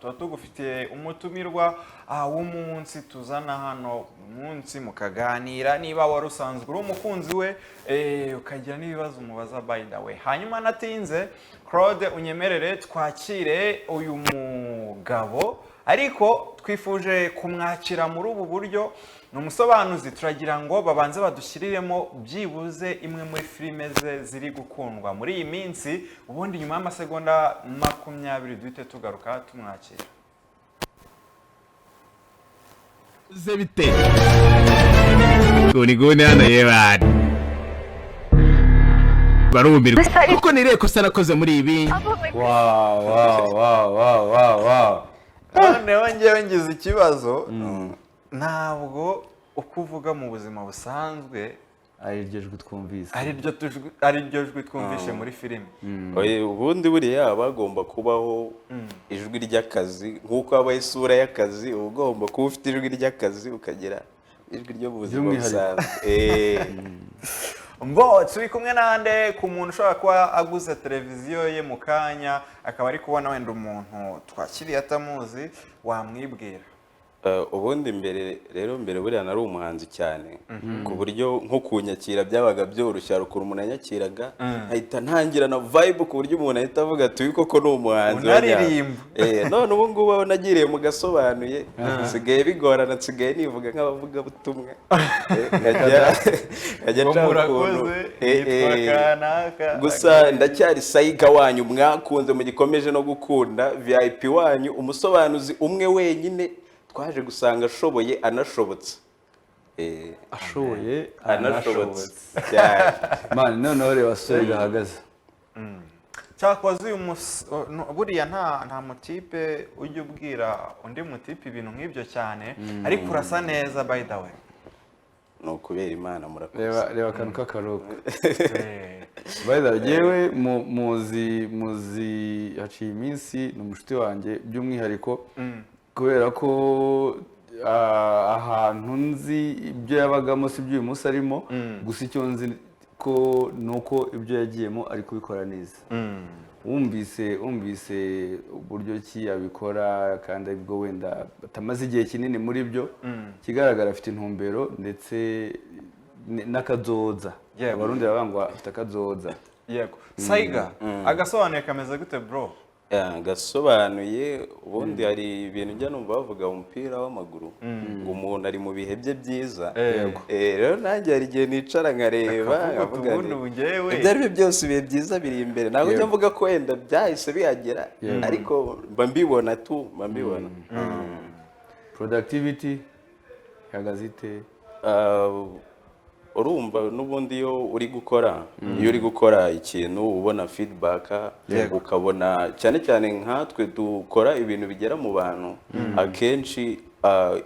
tuba tugufitiye umutumirwa w'umunsi tuzana hano umunsi mukaganira niba wari usanzwe uri umukunzi we ukagira n'ibibazo umubaza by the way. Hanyuma natinze Claude unyemerere twakire uyu mugabo ariko twifuje kumwakira muri ubu buryo. Ni umusobanuzi, turagira ngo babanze badushyiriremo byibuze imwe muri filime ze ziri gukundwa muri iyi minsi, ubundi nyuma y'amasegonda 20 duhite tugaruka tumwakira. Zebite goni hano yebari barumirwa kuko nireko sarakoze muri ibi. Wow. Noneho njyewe ngize ikibazo, ntabwo uko uvuga mu buzima busanzwe ari ryo jwi twumvise, ari ryo jwi twumvishe muri filime. Ubundi buriya bagomba kubaho ijwi ry'akazi, nk'uko habaho isura y'akazi uba ugomba kuba ufite ijwi ry'akazi ukagira ijwi ryo mu buzima busanzwe. Mbo turi kumwe nande ku muntu ushobora kuba aguze televiziyo ye mu kanya akaba ari kubona wenda umuntu twakiriye atamuzi, wamwibwira? Ubundi mbere buriya nari umuhanzi cyane, ku buryo nko kunyakira byabaga byoroshye. Hari ukuntu umuntu anyakiraga ahita ntangira na vibe ku buryo umuntu ahita avuga ati koko ni umuhanzi unaririmba. None ubu ngubu aho nagiriye mu gasobanuye nsigaye bigorana, nsigaye nivuga nk'abavugabutumwa nkajya nshaka ukuntu gusa ndacyari sayiga wanyu mwakunze mugikomeje no gukunda, VIP wanyu, umusobanuzi umwe wenyine twaje gusanga ashoboye anashobotse. ashoboye anashobotse man. Noneho reba sore gahagaze. Cyakoze uyu buriya nta mutipe ujya ubwira undi mutipe ibintu nk'ibyo cyane, ariko urasa neza by the way. ni ukubera Imana murakoze. Reba akantu k'akaroko. By the way, yewe muzi haciye iminsi ni umushuti wanjye by'umwihariko, kubera ko ahantu nzi ibyo yabagamo si by'uyu munsi arimo, gusa icyo nzi ko nuko ibyo yagiyemo ari kubikora neza. Wumvise uburyo ki abikora, kandi aribwo wenda atamaze igihe kinini muri byo, kigaragara afite intumbero ndetse n'akazoza. Abarundi babangwa afite akazoza. Yego. Saiga, agasobanuye kameze gute bro? Gasobanuye ubundi hari ibintu njya numva bavuga umupira w'amaguru ngo umuntu ari mu bihe bye byiza. Rero nanjye hari igihe nicara nkareba nkavuga ibyo ari byo byose ibihe byiza biri imbere. Ntabwo njya mvuga ko wenda byahise bihagera, ariko mba mbibona. Productivity ihagaze ite? Urumva n'ubundi iyo uri gukora ikintu ubona feedback, ukabona cyane cyane nkatwe dukora ibintu bigera mu bantu, akenshi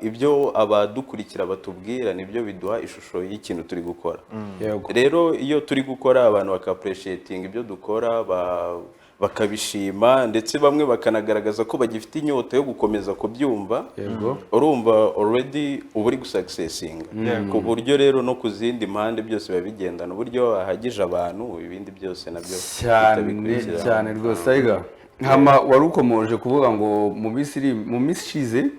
ibyo abadukurikira batubwira nibyo biduha ishusho y'ikintu turi gukora. Rero iyo turi gukora abantu baka-appreciating ibyo dukora, bakabishima, ndetse bamwe bakanagaragaza ko bagifite inyota yo gukomeza kubyumva. Urumva already uba uri gusuccessinga, ku buryo rero no ku zindi mpande byose biba bigendana, uburyo hahagije abantu, ibindi byose nabyo cyane rwose. Aiga hama wari ukomoje kuvuga ngo mu minsi ishize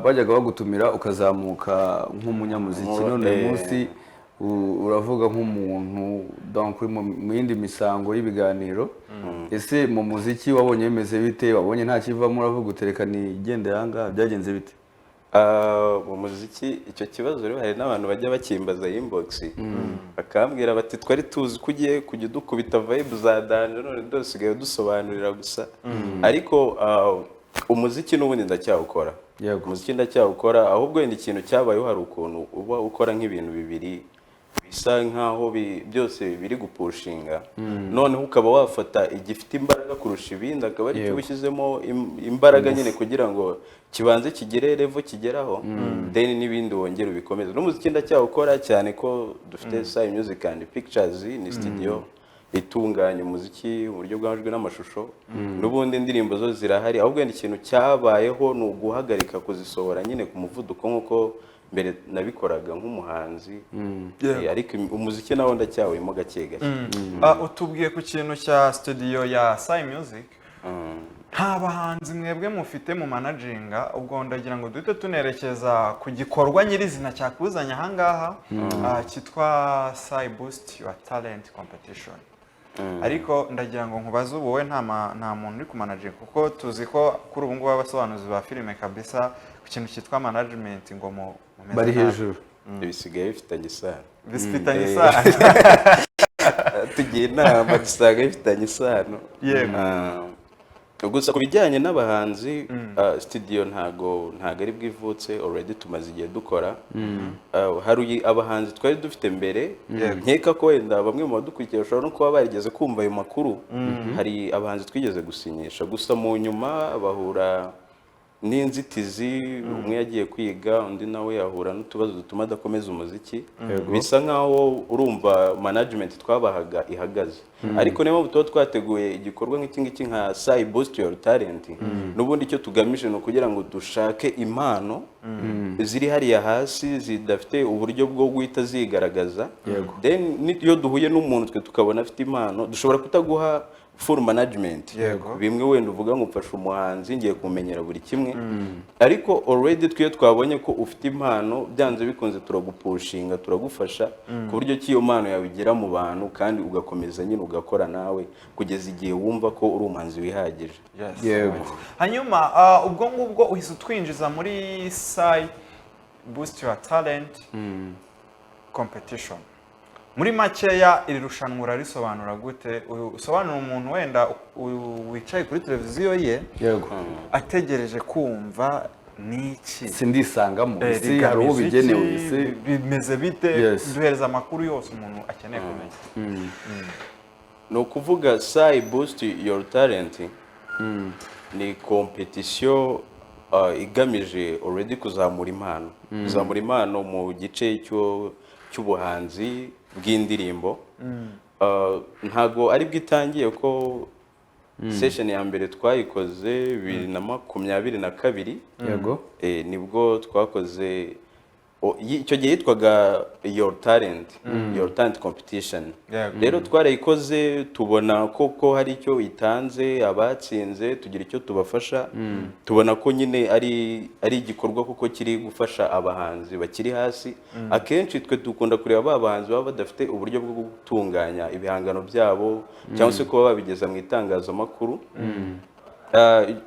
bajyaga bagutumira ukazamuka nk'umunyamuziki, none uyu munsi uravuga nk'umuntu donc mu yindi misango y'ibiganiro. Ese mu muziki wabonye bimeze bite? Wabonye nta kivamo uravuga utereka ni igende yanga, byagenze bite? Mu muziki icyo kibazo rero hari n'abantu bajya bakimbaza inbox bakambwira bati twari tuzi ko ugiye kujya dukubita vibe za danje, none dosigaye dusobanurira gusa. Ariko umuziki n'ubundi ndacyawukora. Umuziki ndacyawukora, ahubwo wenda ikintu cyabayeho hari ukuntu uba ukora nk'ibintu bibiri bisa nkaho byose biri gupushinga, noneho ukaba wafata igifite imbaraga kurusha ibindi akaba ari cyo ushyizemo imbaraga nyine kugira ngo kibanze kigere level kigeraho, then n'ibindi wongera ubikomeza. N'umuziki ndacyawukora cyane ko dufite Sai Music and Pictures, ni studio itunganya umuziki mu buryo bw'amajwi n'amashusho. N'ubundi indirimbo zo zirahari, ahubwo ikintu cyabayeho ni uguhagarika kuzisohora nyine ku muvuduko nk'uko mbere nabikoraga nk'umuhanzi. Ariko umuziki nawo ndacyawurimo gake gake. Utubwiye ku kintu cya studio ya Sai Music, nta bahanzi mwebwe mufite mu managinga, ubwo ndagira ngo duhite tunerekeza ku gikorwa nyirizina cyakuzanye ahangaha cyitwa Sai Boost Your Talent Competition. Ariko ndagira ngo nkubaze ubu wowe nta muntu uri ku managinga, kuko tuzi ko kuri ubu ngubu abasobanuzi ba filime kabisa ku kintu cyitwa management ngo bari hejuru. bisigaye bifitanye isano. Bifitanye isano. Tugiye inama dusanga bifitanye isano. Yego. Gusa ku bijyanye n'abahanzi studio ntago ari bwivutse, already tumaze igihe dukora. Hari abahanzi twari dufite mbere, nkeka ko wenda bamwe mu badukurikiye bashobora no kuba barigeze kumva ayo makuru. Hari abahanzi twigeze gusinyisha, gusa mu nyuma bahura n'inzitizi, umwe yagiye kwiga undi nawe yahura n'utubazo dutuma adakomeza umuziki. Bisa nkaho urumva management twabahaga ihagaze. Ariko niyo mpamvu tuba twateguye igikorwa nk'iki ngiki nka Sai Boost Your Talent. N'ubundi icyo tugamije ni ukugira ngo dushake impano ziri hariya hasi zidafite uburyo bwo guhita zigaragaza. Then iyo duhuye n'umuntu twe tukabona afite impano, dushobora kutaguha full management. Bimwe wenda uvuga ngo mfasha umuhanzi ngiye kumenyera buri kimwe, ariko already twiyo twabonye ko ufite impano, byanze bikunze turagupushinga, turagufasha ku buryo cy'iyo mpano yawe igera mu bantu kandi ugakomeza nyine ugakora nawe kugeza igihe wumva ko uri umuhanzi wihagije. Yego. Hanyuma ubwo ngubwo uhise utwinjiza muri Sai Boost Your Talent Competition. Muri makeya iri rushanwa urarisobanura gute? Usobanura umuntu wenda wicaye kuri televiziyo ye ategereje kumva niki sindisangamo isi hari uwo bigenewe, isi bimeze bite? Duhereza amakuru yose umuntu akeneye kumenya. No kuvuga Sai Boost Your Talent ni competition igamije already kuzamura impano mu gice cy'ubuhanzi bw'indirimbo. Ntago ari bwitangiye ko session ya mbere twayikoze 2022. Nibwo twakoze icyo gihe yitwaga Your Talent Competition. Rero twarayikoze tubona koko hari icyo itanze, abatsinze tugira icyo tubafasha, tubona ko nyine ari igikorwa kuko kiri gufasha abahanzi bakiri hasi. Akenshi twe dukunda kureba abahanzi baba badafite uburyo bwo gutunganya ibihangano byabo cyangwa se kuba babigeza mu itangazamakuru.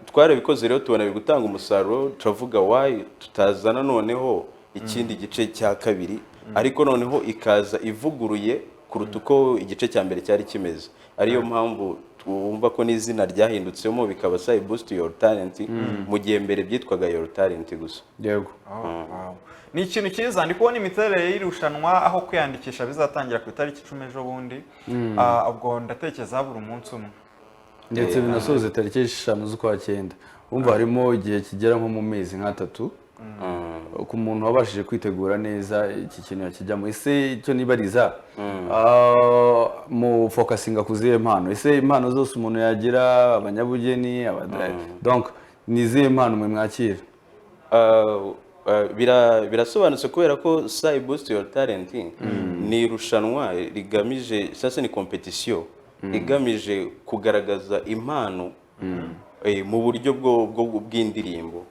Twarabikoze rero tubona bigutanga umusaruro, turavuga why tutazana noneho ikindi gice cya kabiri, ariko noneho ikaza ivuguruye kuruta uko igice cya mbere cyari kimeze. Ariyo mpamvu twumva ko n'izina ryahindutsemo bikaba Sai Boost Your Talent, mu gihe mbere byitwaga Your Talent gusa. Ni ikintu cyiza. Ndi kubona imiterere y'irushanwa aho kwiyandikisha bizatangira ku itariki 10 ejo bundi. Ubwo ndatekereza buri umunsi umwe, ndetse binasoze tariki 5 z'ukwa 9. Umva harimo igihe kigera nko mu mezi nk'atatu ku muntu wabashije kwitegura neza iki kintu yakijyamo. Ese icyo nibariza mu focusinga kuziye impano, ese impano zose umuntu yagira, abanyabugeni, donc niziye impano mwe mwakira? Birasobanutse kubera ko Sai Boost Your Talent ni irushanwa rigamije, sasa ni competition igamije kugaragaza impano mu buryo bw'indirimbo.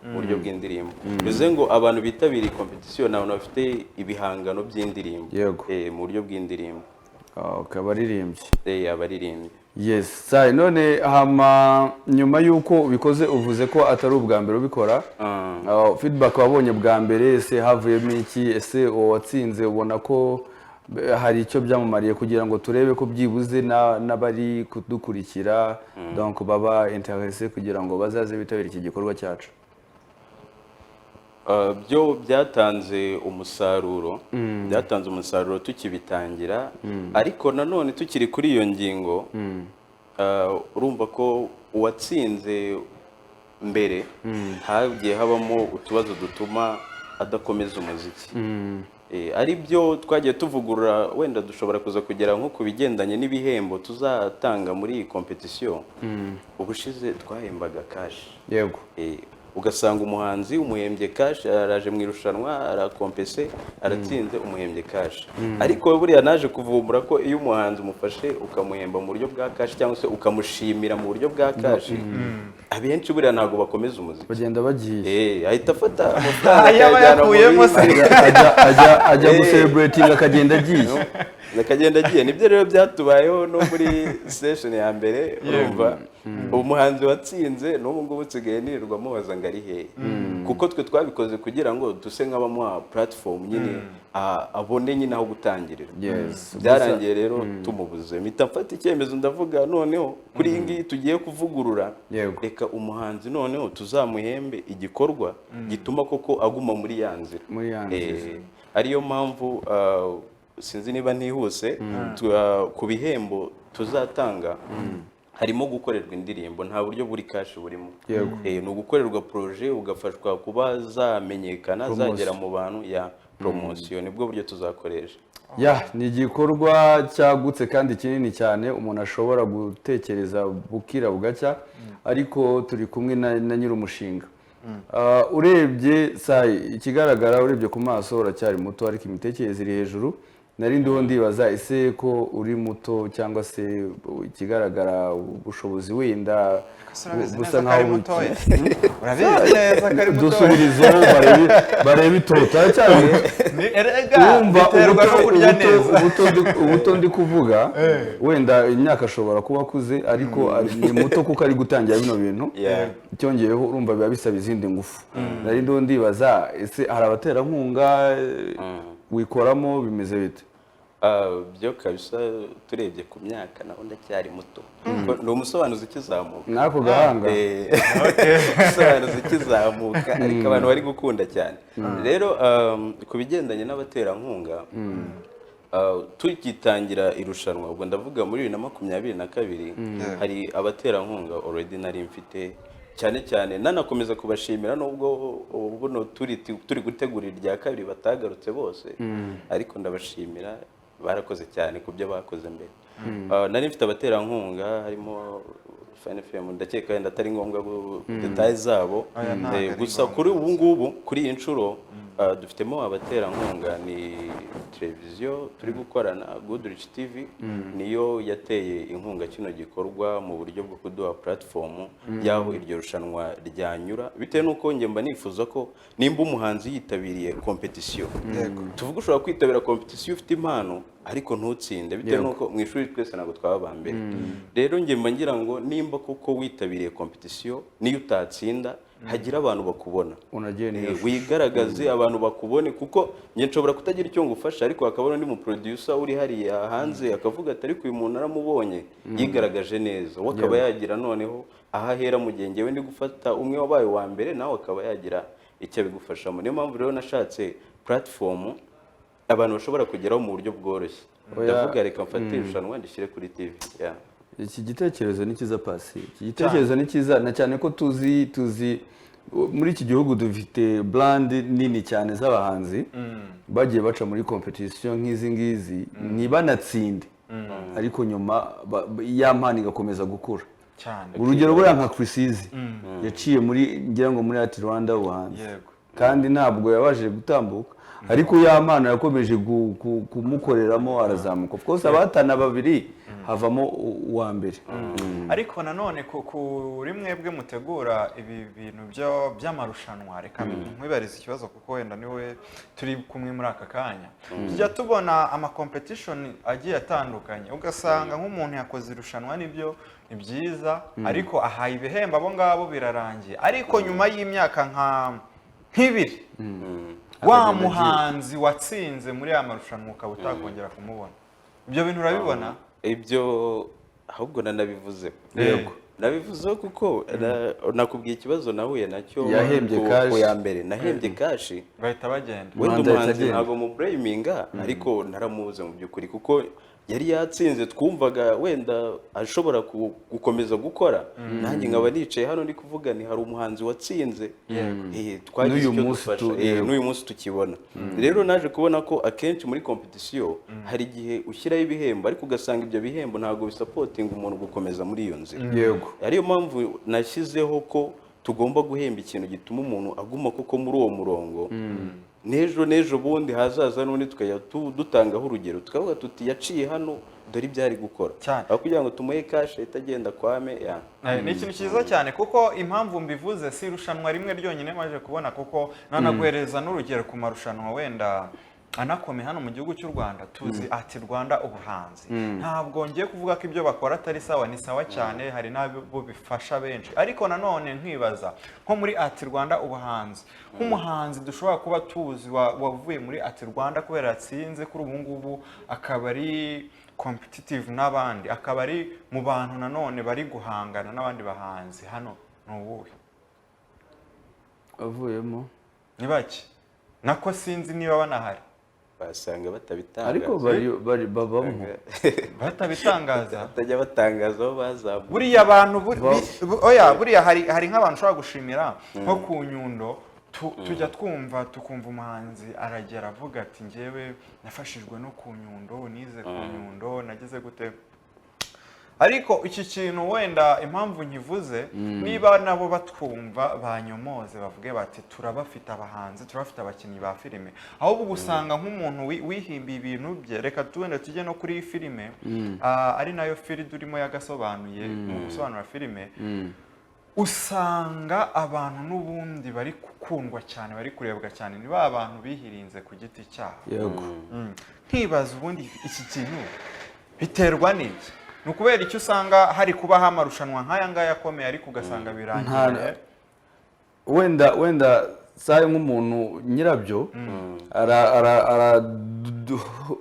Bivuze ngo abantu bitabiriye competition n'abantu bafite ibihangano by'indirimbo mu buryo bw'indirimbo. Abaririmbyi. Yes. Sai, none nyuma yuko ubikoze uvuze ko atari ubwa mbere ubikora, feedback wabonye bwa mbere, ese havuyemo iki? Ese watsinze ubona ko hari icyo byamumariye kugira ngo turebe ko byibuze n'abari kudukurikira donc baba intéressé kugira ngo bazaze bitabira iki gikorwa cyacu? Byo byatanze umusaruro tukibitangira, ariko nanone tukiri kuri iyo ngingo urumva ko uwatsinze mbere hagiye habamo utubazo dutuma adakomeza umuziki. Ari byo twagiye tuvugurura, wenda dushobora kuza kugera nko ku bigendanye n'ibihembo tuzatanga muri iyi competition. Ubushize twahembaga cash. ugasanga umuhanzi umuhembye cash, araje mu irushanwa arakompese, aratsinze umuhembye cash. Ariko buriya naje kuvumbura ko iyo umuhanzi umufashe ukamuhemba mu buryo bwa cash cyangwa se ukamushimira mu buryo bwa cash, abenshi buriya ntabwo bakomeza umuziki, bagenda bagiye ahita afata amafaranga yaba yakuyemo se ajya gucelebrating akagenda agiye. Nibyo rero byatubayeho no muri session ya mbere. Urumva umuhanzi watsinze n'ubu ngubu nsigaye nirirwa mubaza ngo ari hehe, kuko twe twabikoze kugira ngo duse nk'abamuha platform nyine abone nyine aho gutangirira. Byarangiye rero tumubuze, mpita mfata icyemezo ndavuga noneho kuri iyi ngiyi tugiye kuvugurura, reka umuhanzi noneho tuzamuhembe igikorwa gituma koko aguma muri ya nzira. Ariyo mpamvu sinzi niba ntihuse ku bihembo tuzatanga harimo gukorerwa indirimbo, nta buryo buri cash burimo. Ni ugukorerwa projet, ugafashwa kuba zamenyekana, zagera mu bantu ya promotion, nibwo buryo tuzakoresha. Ni igikorwa cyagutse kandi kinini cyane umuntu ashobora gutekereza bukira bugacya, ariko turi kumwe na nyir'umushinga. Urebye ikigaragara, urebye ku maso uracyari muto, ariko imitekerereze iri hejuru. Nari ndiho ndibaza ese ko uri muto cyangwa se ikigaragara ubushobozi wenda busa nkaho mutoya, urabizi neza ko ari mutoya, dusubirizeho barebe itota cyane. Ubuto ndi kuvuga wenda imyaka ashobora kuba akuze, ariko ni muto kuko ari gutangira bino bintu. Icyongeyeho urumva biba bisaba izindi ngufu. Nari ndiho ndibaza ese hari abaterankunga wikoramo, bimeze bite? Byo kabisa, turebye ku myaka naho ndacyari muto, ni umusobanuzi ukizamuka n'ako gahanga, umusobanuzi ukizamuka, ariko abantu bari gukunda cyane. Rero ku bigendanye n'abaterankunga, tukitangira irushanwa, ubwo ndavuga muri 2022, hari abaterankunga already nari mfite, cyane cyane nanakomeza kubashimira nubwo ubuno turi gutegura irya kabiri batagarutse bose, ariko ndabashimira, barakoze cyane ku byo bakoze mbere. Nari mfite abaterankunga harimo Fine FM, ndakeka wenda atari ngombwa details zabo, gusa kuri ubu ngubu kuri iyi nshuro dufitemo abaterankunga, ni televiziyo turi gukorana, Goodrich TV niyo yateye inkunga kino gikorwa mu buryo bwo kuduha platform yaho iryo rushanwa ryanyura, bitewe nuko njye mba nifuza ko nimba umuhanzi yitabiriye competition, tuvuga ushobora kwitabira competition ufite impano ariko ntutsinde, bitewe nuko mu ishuri twese ntabwo twaba mbere. Rero njye mba ngira ngo nimba kuko witabiriye competition niyo utatsinda, hagira abantu bakubona, wigaragaze abantu bakubone, kuko njye nshobora kutagira icyo ngufasha, ariko hakabona undi mu producer uri hariya hanze akavuga ati ariko uyu muntu aramubonye yigaragaje neza, we akaba yagira noneho aho ahera mu gihe njyewe ndi gufata umwe wabaye wa mbere, nawe akaba yagira icyo abigufashamo. Niyo mpamvu rero nashatse platform abantu bashobora kugeraho mu buryo bworoshye. Ndavuga reka mfate irushanwa ndishyire kuri TV. Iki gitekerezo ni cyiza Pasi, iki gitekerezo ni cyiza, na cyane ko tuzi muri iki gihugu dufite brand nini cyane z'abahanzi bagiye baca muri competition nk'izi ngizi, ntibanatsinde, ariko nyuma ya mpano igakomeza gukura cyane. Urugero buriya nka Chrisizi yaciye muri ngira ngo muri Ati Rwanda ubuhanzi, kandi ntabwo yabashije gutambuka, ariko ya mpano yakomeje kumukoreramo arazamuka. Of course abatana babiri havamo uwa mbere. Ariko nanone kuri mwebwe mutegura ibi bintu by'amarushanwa, reka nkwibariza ikibazo kuko wenda niwe turi kumwe muri aka kanya. Tujya tubona ama competition agiye atandukanye, ugasanga nk'umuntu yakoze irushanwa nibyo ni byiza, ariko ahaye ibihembo abo ngabo birarangiye, ariko nyuma y'imyaka nk'ibiri wa muhanzi watsinze muri ya marushanwa ukaba utakongera kumubona. Ibyo bintu urabibona? Ibyo ahubwo nanabivuze. Nabivuze kuko nakubwiye ikibazo nahuye nacyo ku ya mbere, nahembye cash bahita bagenda. Wenda umuhanzi ntabwo mu blaminga, ariko naramubuze mu by'ukuri kuko yari yatsinze, twumvaga wenda ashobora gukomeza gukora, nanjye nkaba nicaye hano ndi kuvuga ni hari umuhanzi watsinze, twagize icyo dufasha, n'uyu munsi tukibona. Rero naje kubona ko akenshi muri competition hari igihe ushyiraho ibihembo, ariko ugasanga ibyo bihembo ntabwo bisapotinga umuntu gukomeza muri iyo nzira. Ariyo mpamvu nashyizeho ko tugomba guhemba ikintu gituma umuntu aguma koko muri uwo murongo n'ejo bundi hazaza n'undi tukajya dutangaho urugero tukavuga tuti yaciye hano dore ibyari gukora aho kugira ngo tumuhe kashe itagenda kwame ni ikintu cyiza cyane kuko impamvu mbivuze si irushanwa rimwe ryonyine maje kubona kuko nanaguhereza n'urugero ku marushanwa wenda anakomeye hano mu gihugu cy'u Rwanda tuzi ati Rwanda ubuhanzi ntabwo ngiye kuvuga ko ibyo bakora atari sawa ni sawa cyane hari n'abo bifasha benshi ariko nanone nkwibaza nko muri ati Rwanda ubuhanzi nk'umuhanzi dushobora kuba tuzi wavuye muri ati Rwanda kubera yatsinze kuri ubu ngubu akaba ari competitive n'abandi akaba ari mu bantu nanone bari guhangana n'abandi bahanzi hano n'ubuhe avuyemo ni bake nako sinzi niba banahari basanga batabitangaza ariko bari babamo batabitangaza batajya batangaza aho bazamuye buriya abantu oya buriya hari nk'abantu ushobora gushimira nko ku Nyundo tujya tukumva umuhanzi aragera avuga ati njyewe nafashijwe no ku Nyundo nize ku Nyundo nageze gute ariko iki kintu wenda impamvu nkivuze niba nabo batwumva banyomoze bavuge bati turabafite abahanzi turabafite abakinnyi ba filime ahubwo gusanga nk'umuntu wihimbiye ibintu bye reka tuwenda tujye no kuri filime ari nayo Field urimo yagasobanuye mu gusobanura filime usanga abantu n'ubundi bari gukundwa cyane bari kurebwa cyane niba abantu bihirinze ku giti cyabo yego nkibaza ubundi iki kintu biterwa n'iki ni ukubera icyo usanga hari kubaho amarushanwa nk'aya ngaya akomeye ariko ugasanga birangiye wenda saye nk'umuntu nyirabyo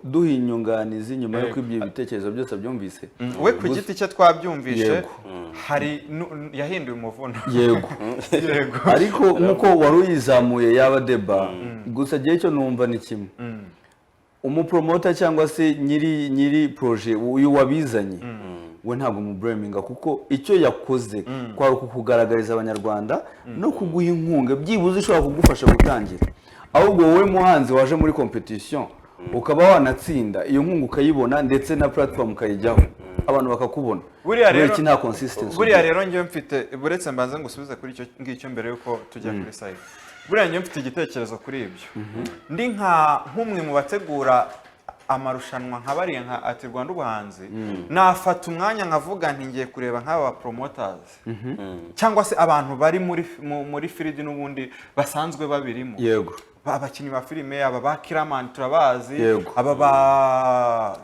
duha inyunganizi nyuma y'uko ibyo bitekerezo byose abyumvise we ku giti cye twabyumvishe hari yahinduye umuvuno yego ariko nk'uko wari uyizamuye yaba deba gusa igihe cyo numva ni kimwe umupromota cyangwa se nyiri proje uyu wabizanye we ntabwo umubureminga kuko icyo yakoze kwari ukukugaragariza abanyarwanda no kuguha inkunga byibuze ishobora kugufasha gutangira ahubwo wowe muhanzi waje muri competition ukaba wanatsinda iyo nkunga ukayibona ndetse na platform ukayijyaho abantu bakakubona buriya rero nta consistency buriya rero njye mfite buretse mbanze ngusubize kuri icyo ngicyo mbere yuko tujya kuri site buriya njye mfite igitekerezo kuri ibyo ndi nk'umwe mu bategura amarushanwa nka bariya nka ati Rwanda ubuhanzi nafata umwanya nkavuga nti ngiye kureba nk'aba promoters cyangwa se abantu bari muri Field n'ubundi basanzwe babirimo yego abakinnyi ba filime aba ba Kiramani turabazi aba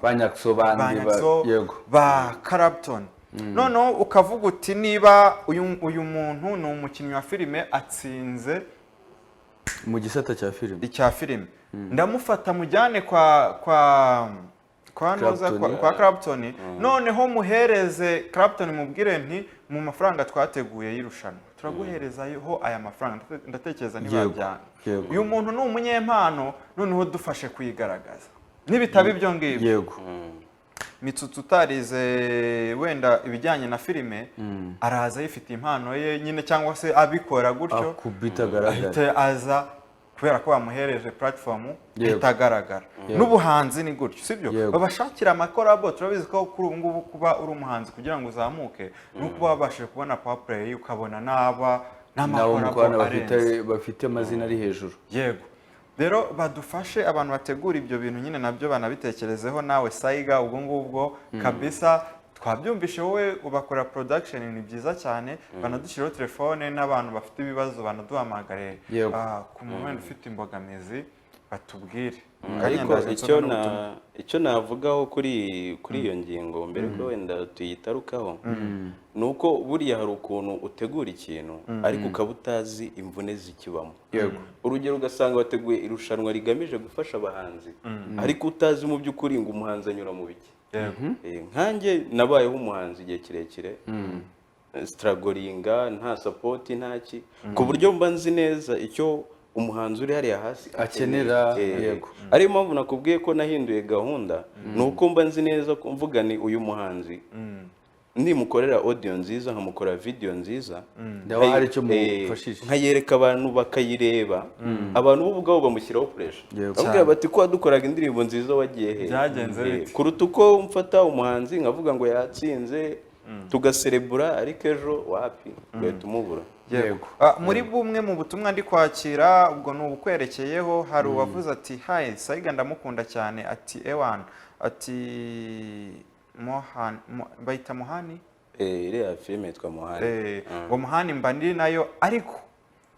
ba Nyakso yego ba Clapton noneho ukavuga uti niba uyu muntu ni umukinnyi wa filime atsinze mu gisata cya filime ndamufata mujyane kwa Clapton noneho muhereze Clapton mubwire nti mu mafaranga twateguye y'irushanwa turaguherezaho aya mafaranga ndatekereza niba byana uyu muntu ni umunyempano noneho dufashe kuyigaragaza nibitaba ibyo ngibyo yego Mitsutsu utarize wenda ibijyanye na filime araza yifite impano ye nyine cyangwa se abikora gutyo akubitagaragara aza kubera ko bamuhereje platform itagaragara n'ubuhanzi ni gutyo sibyo babashakira amakorabo turabizi ko kuri ubu ngubu kuba uri umuhanzi kugira ngo uzamuke nuko babashije kubona power play ukabona n'amakorabo bafite amazina ari hejuru yego rero badufashe abantu bategura ibyo bintu nyine nabyo banabitekerezeho nawe Saiga ubwo ngubwo kabisa twabyumvishe wowe ubakora production ni byiza cyane banadushyiraho telefone n'abantu bafite ibibazo banaduhamagare ku muntu ufite imbogamizi batubwire ariko icyo navugaho kuri iyo ngingo mbere ko wenda tuyitarukaho ni uko buriya hari ukuntu utegura ikintu ariko ukaba utazi imvune zikibamo urugero ugasanga wateguye irushanwa rigamije gufasha abahanzi ariko utazi mu by'ukuri ngo umuhanzi anyura mu biki nkanjye nabayeho umuhanzi igihe kirekire stragoringa nta support ntaki ku buryo mba nzi neza icyo umuhanzi uri hariya hasi akenera yego ariyo mpamvu nakubwiye ko nahinduye gahunda ni uko mba nzi neza ko mvuga ni uyu muhanzi nimukorera audio nziza nkamukorera video nziza ndaba hari icyo mufashije nkayereka abantu bakayireba abantu bo ubwabo bamushyiraho pressure bavuga bati ko wadukoraga indirimbo nziza wagiye he byagenze kuruta uko mfata umuhanzi nkavuga ngo yatsinze tugaserebura ariko ejo wapi ugahita umubura yego muri bumwe mu butumwa ndi kwakira ubwo ni ubukwerekeyeho hari uwavuze ati hayi Saiga ndamukunda cyane ati ewan ati bayita Muhani iriya filime yitwa Muhani ngo Muhani mba ndi nayo ariko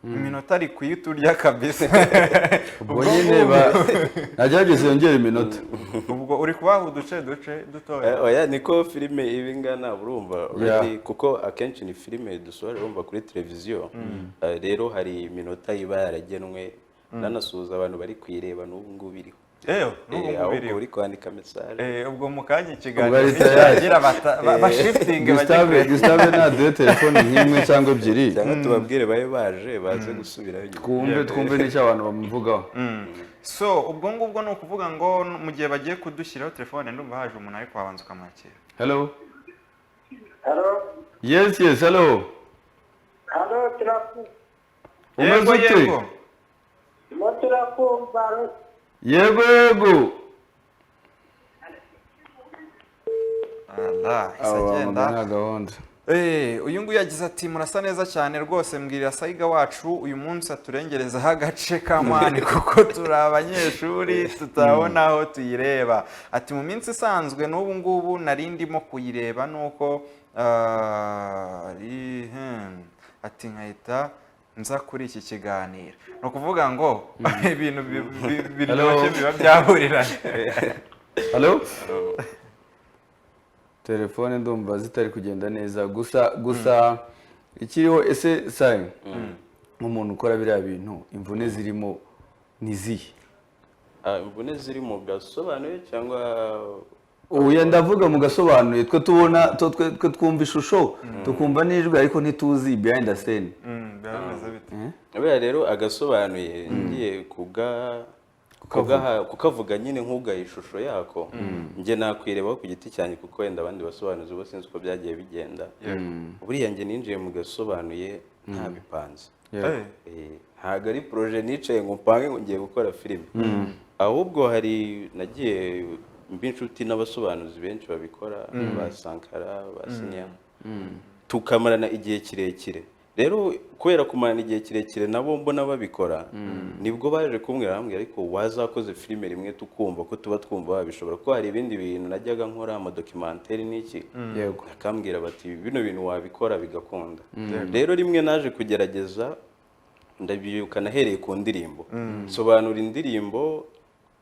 iminota ari kuyiturya kabisa ubwo nyine nagerageza yongera iminota ubwo uri kubaha uduce dutoya oya niko filime iba ingana urumva kuko akenshi ni filime dusohora urumva kuri televiziyo rero hari iminota iba yaragenwe nanasuhuza abantu bari kuyireba n'ubu ngubu iriho ahubwo uri kwandika mesaje ubwo mu kanya ikiganiro cyagira bashiftinge Gustave naduhe telefone nk'imwe cyangwa ebyiri cyangwa tubabwire baje baze gusubirayo twumve n'icyo abantu bamuvugaho so ubwo ngubwo ni ukuvuga ngo mu gihe bagiye kudushyiraho telefone ndumva haje umuntu ariko wabanza ukamwakira hello yes hello yego yego isagenda gahunda uyu nguyu yagize ati murasa neza cyane rwose mbwirira Saiga wacu uyu munsi aturengerezaho agace k'amani kuko turi abanyeshuri tutabona aho tuyireba ati mu minsi isanzwe n'ubu ngubu nari ndimo kuyireba nuko ati nkahita nza kuri iki kiganiro ni ukuvuga ngo ibintu biryoshye biba byahuriranye halo telefone ndumva zitari kugenda neza gusa ikiriho ese Sai nk'umuntu ukora biriya bintu imvune zirimo nizihe imvune ziri mu gasobanuye cyangwa uya ndavuga mu gasobanuye twe tubona twe twumva ishusho tukumva n'ijwi ariko ntituzi behind the scene rero agasobanuye ngiye kukavuga nyine nk'ugaye ishusho yako njye nakwirebaho ku giti cyanjye kuko wenda abandi basobanuzi bo sinzi uko byagiye bigenda buriya njye ninjiye mu gasobanuye ntabipanze ntabwo ari proje nicaye ngo mpange ngo ngiye gukora filime ahubwo hari nagiye mbi inshuti n'abasobanuzi benshi babikora ba Sankara ba Sinya tukamarana igihe kirekire rero kubera kumarana igihe kirekire nabo mbona babikora nibwo baje kumbwira ariko wazakoze filime rimwe tukumva ko tuba twumva babishobora ko hari ibindi bintu najyaga nkora amadocumentary n'iki akambwira bati bino bintu wabikora bigakunda rero rimwe naje kugerageza ndabyuka nahereye ku ndirimbo sobanura indirimbo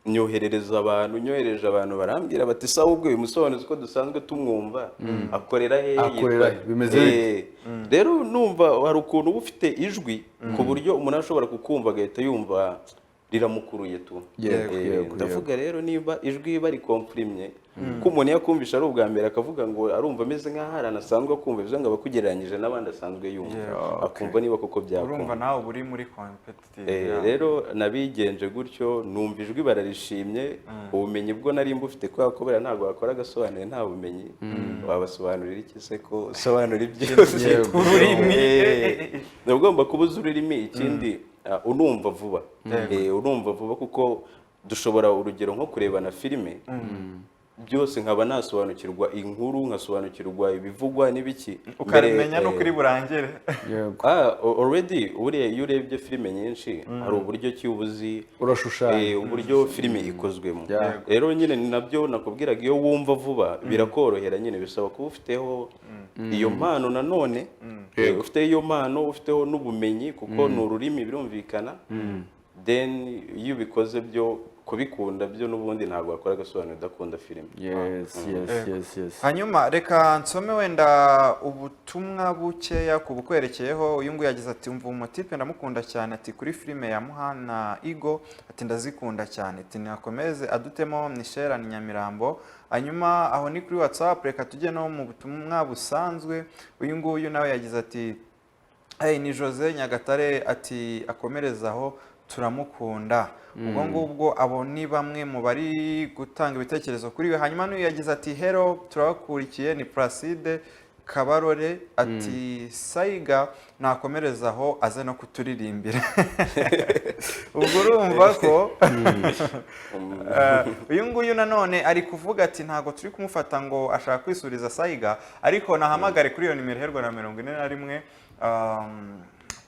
nyoherereje abantu barambwira bati sawa ubwo uyu musobanuzi ko dusanzwe tumwumva akorera bimeze rero numva hari ukuntu uba ufite ijwi ku buryo umuntu ashobora kukumva agahita yumva riramukuruye tu ndavuga rero niba ijwi bari kompurimye ko umuntu yakumvisha ari ubwa mbere akavuga ngo arumva ameze nk'aho aranasanzwe akumva bivuze ngo abakugereranyije n'abandi asanzwe yumva akumva niba koko byakunda urumva nawe uri muri competitive rero nabigenje gutyo numva ijwi bararishimye ubumenyi bwo nari mbufite kubera ko buriya ntabwo wakora agasobanuye nta bumenyi wabasobanurira iki se ko usobanura byose ururimi ni ugomba kuba uzi ururimi ikindi unumva vuba kuko dushobora urugero nko kureba na filime byose nkaba nasobanukirwa inkuru nkasobanukirwa ibivugwa n'ibiki ukarimenya no kuri burangere already uriya iyo urebye filime nyinshi hari uburyo ki ubuzi urashushanya uburyo filime ikozwemo rero nyine ni nabyo nakubwiraga iyo wumva vuba birakorohera nyine bisaba kuba ufiteho iyo mpano nanone ufite iyo mpano ufiteho n'ubumenyi kuko ni ururimi birumvikana then iyo ubikoze byo kubikunda byo n'ubundi ntabwo wakora agasobanuro udakunda filime yes hanyuma reka nsome wenda ubutumwa bukeya ku bukwerekeyeho uyu nguyu yagize ati umva umutipe ndamukunda cyane ati kuri filime ya Muhana Igo ati ndazikunda cyane ati nakomeze adutemo Nishera ni Nyamirambo hanyuma aho ni kuri WhatsApp reka tujye no mu butumwa busanzwe uyu nguyu nawe yagize ati ni Jose Nyagatare ati akomerezaho turamukunda ubwo ngubwo abo ni bamwe mu bari gutanga ibitekerezo kuri we hanyuma n'uyu yagize ati hero turabakurikiye ni Placide Kabarore ati Saiga nakomerezaho aze no kuturirimbira ubwo urumva ko uyu nguyu nanone ari kuvuga ati ntago turi kumufata ngo ashaka kwisuriza Saiga ariko nahamagare kuri iyo nimero iherwa na 41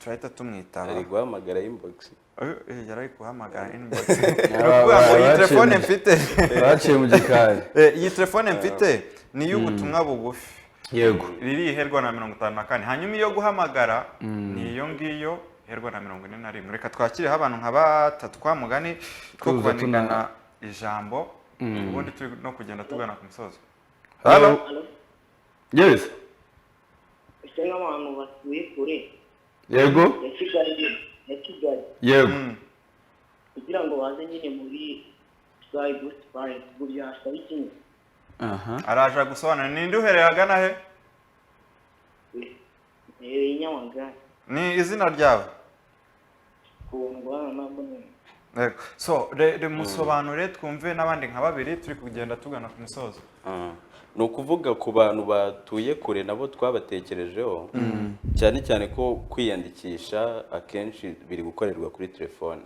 turahita tumwitaba. ari guhamagara inbox. Yari guhamagara inbox. Iyi telefone mfite baciye mu gikari. Iyi telefone mfite ni y'ubutumwa bugufi. Yego. Riri iherwa na 54. Hanyuma iyo guhamagara ni iyo ngiyo iherwa na 41. Reka twakireho abantu nka batatu kwa mugani two kubanigana ijambo ubundi turi no kugenda tugana ku musozo. Hello. Yes. Ese n'abantu batuye kure. Yego. Ya Kigali. Yego. Kugira ngo baze nyine muri Sky Boost Park burya asaba iki? Araje gusobanura ninde uhereye agana he? Nyamagabe. Ni izina ryawe? Kundwa nabone. Yego. So musobanure twumve n'abandi nka babiri turi kugenda tugana ku musozo. Ni ukuvuga ku bantu batuye kure nabo twabatekerejeho cyane cyane ko kwiyandikisha akenshi biri gukorerwa kuri telefone.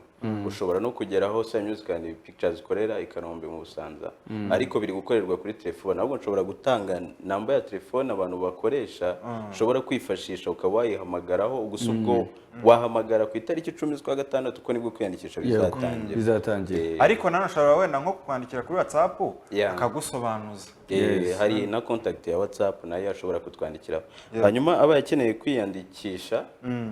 Ushobora no kugeraho Sai Music and Pictures ikorera i Kanombe mu Busanza ariko biri gukorerwa kuri telefone. Ahubwo nshobora gutanga namba ya telefone abantu bakoresha ushobora kwifashisha ukaba wayihamagaraho gusa ubwo wahamagara ku itariki 10 z'ukwa gatandatu ko nibwo kwiyandikisha bizatangira. Ariko nano ushobora wenda nko kwandikira kuri WhatsApp akagusobanuza. Hari na contact ya WhatsApp nayo ashobora kutwandikiraho. Hanyuma aba yakeneye kwiyandikisha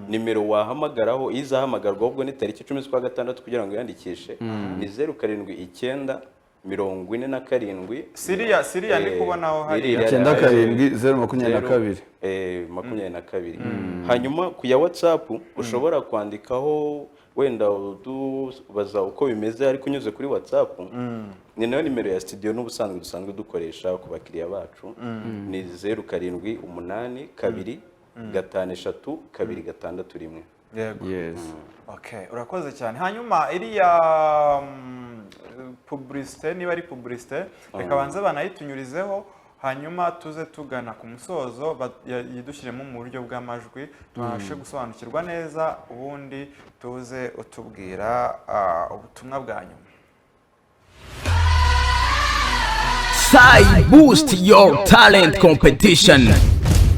nimero wahamagaraho izahamagarwa ubwo ni tariki 10 z'ukwa gatandatu kugira ngo yandikishe ni 079 47 Siriya ni kubonaho hari 97 22. Hanyuma ku ya WhatsApp ushobora kwandikaho wenda utubaza uko bimeze ariko unyuze kuri WhatsApp ni nayo nimero ya studio n'ubusanzwe dusanzwe dukoresha ku bakiriya bacu ni 0782 2 5 Yego. Yes. Okay, urakoze cyane. Hanyuma iriya publicité niba ari publicité reka banze banayitunyurizeho hanyuma tuze tugana ku musozo yidushyiremo mu buryo bw'amajwi tubashe gusobanukirwa neza ubundi tuze utubwira ubutumwa bwa nyuma. Sai Boost Your Talent Competition.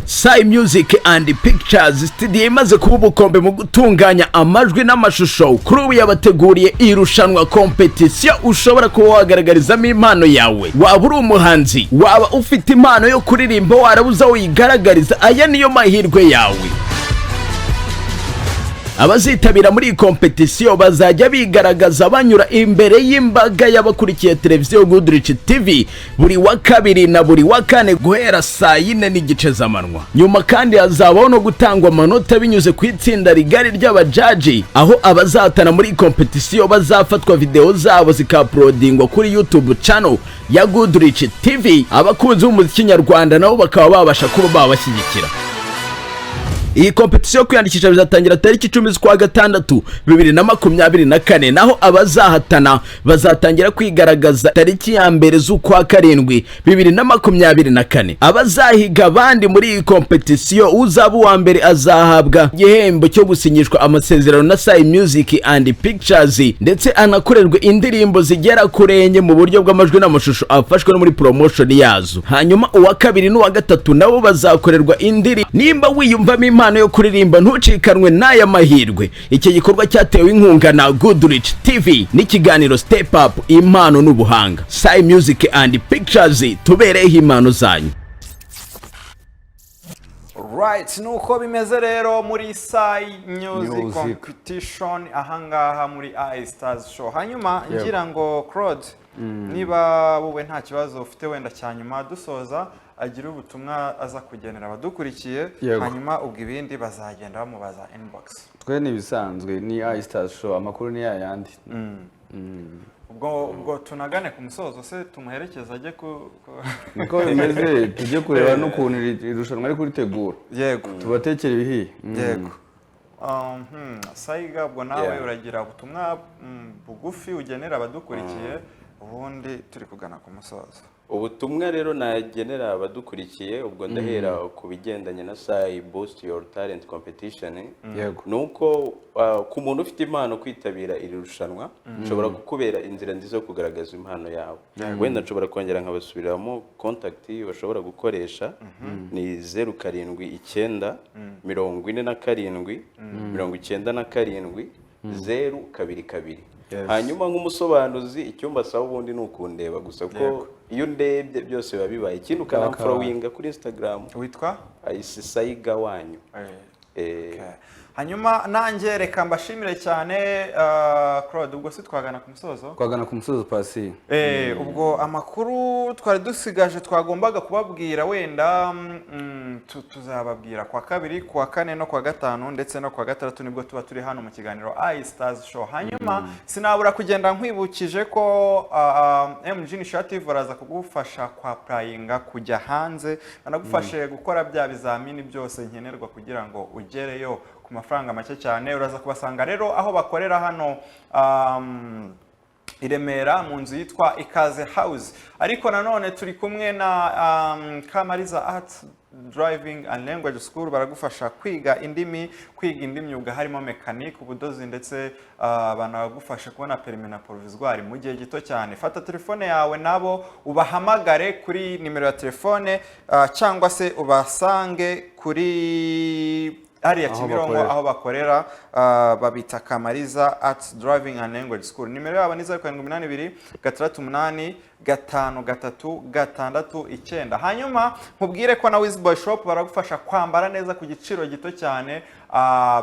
Sai Music and Pictures studio imaze kuba ubukombe mu gutunganya amajwi n'amashusho. Kuri ubu yabateguriye irushanwa competition ushobora kuba wagaragarizamo impano yawe. Waba uri umuhanzi, waba ufite impano yo kuririmba warabuza uyigaragariza, aya niyo mahirwe yawe. Abazitabira muri competition bazajya bigaragaza banyura imbere y'imbaga y'abakurikiye televiziyo Goodrich TV buri wa kabiri na buri wa kane guhera saa 4:30 z'amanywa. Nyuma kandi hazabaho no gutangwa amanota binyuze ku itsinda rigari ry'abajaji aho abazatana muri competition bazafatwa video zabo zikauploadingwa kuri YouTube channel ya Goodrich TV. Abakunzi b'umuziki nyarwanda nabo bakaba babasha kuba babashyigikira. Iyi competition kwiyandikisha bizatangira tariki 10 z'ukwa gatandatu 2024 naho abazahatana bazatangira kwigaragaza tariki ya mbere z'ukwa karindwi 2024. Abazahiga abandi muri iyi competition uzaba uwa mbere azahabwa igihembo cyo gusinyishwa amasezerano na Sai Music and Pictures ndetse anakorerwe indirimbo zigera kurenye mu buryo bw'amajwi n'amashusho afashwe no muri promotion yazo. Hanyuma uwa kabiri n'uwa gatatu nabo bazakorerwa indiri. Nimba wiyumvamo impano yo kuririmba ntucikanwe n'aya mahirwe. Iki gikorwa cyatewe inkunga na Goodrich TV n'ikiganiro Step Up impano n'ubuhanga. Sai Music and Pictures tubereho impano zanyu. Right, nuko bimeze rero muri Sai Music Competition ahangaha muri iStars Show. Hanyuma ngira ngo Claude niba wowe nta kibazo ufite wenda cyanyuma dusoza agira ubutumwa aza kugenera abadukurikiye hanyuma ubwo ibindi bazagenda bamubaza inbox. Twe ni bisanzwe ni iStars Show amakuru ni yayandi. Ubwo tunagane ku musozo se tumuherekeza ajye niko bimeze tujye kureba n'ukuntu irushanwa ari kuritegura. Yego. Tubatekera ibihiye. Yego. Saiga ubwo nawe uragira ubutumwa bugufi ugenera abadukurikiye ubundi turi kugana ku musozo. ubutumwa rero nagenera abadukurikiye ubwo ndahera ku bigendanye na SAI Boost Your Talent Competition Yego. nuko ku muntu ufite impano kwitabira iri rushanwa nshobora kukubera inzira nziza yo kugaragaza impano yawe wenda nshobora kongera nkabasubiriramo contact bashobora gukoresha ni 079 47 97 022 hanyuma nk'umusobanuzi icyumba asaba ubundi ni ukundeba gusa ko iyo ndebye byose biba bibaye ikindi ukanamfolowinga kuri Instagram witwa Sayiga wanyu. hanyuma nanjye reka mbashimire cyane Claude ubwo si twagana ku musozo Pasi ubwo amakuru twari dusigaje twagombaga kubabwira wenda tuzababwira kwa kabiri kwa kane no kwa gatanu ndetse no kwa gatandatu nibwo tuba turi hano mu kiganiro iStars Show hanyuma sinabura kugenda nkwibukije ko MG Initiative baraza kugufasha kwa prayinga kujya hanze banagufashe gukora bya bizamini byose nkenerwa kugira ngo ugereyo ku mafaranga make cyane uraza kubasanga rero aho bakorera hano i Remera mu nzu yitwa Ikaze House ariko nanone turi kumwe na Kamariza Arts Driving and Language School baragufasha kwiga indi myuga harimo mechanic ubudozi ndetse banagufasha kubona permis na provisoire mu gihe gito cyane fata telefone yawe nabo ubahamagare kuri nimero ya telefone cyangwa se ubasange kuri Ariya Kimirongo aho bakorera babita Kamariza Arts Driving and Language School nimero yabo ni 0782 68 5 3 6 hanyuma nkubwire ko na Wizboy Shop baragufasha kwambara neza ku giciro gito cyane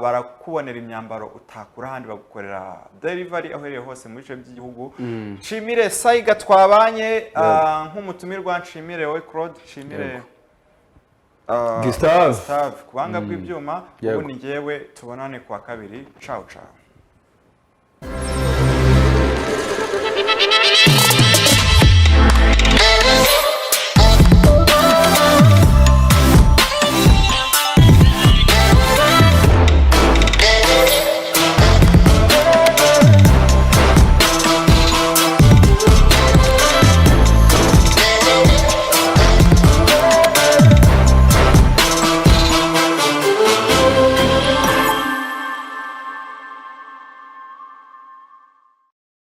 barakubonera imyambaro utakura handi bagukorera delivery aho iri hose mu bice by'igihugu nshimire Sayiga twabanye nk'umutumirwa nshimire we Claude nshimire Gustave kubanga bw'ibyuma ubu ni ngewe tubonane kwa kabiri ciao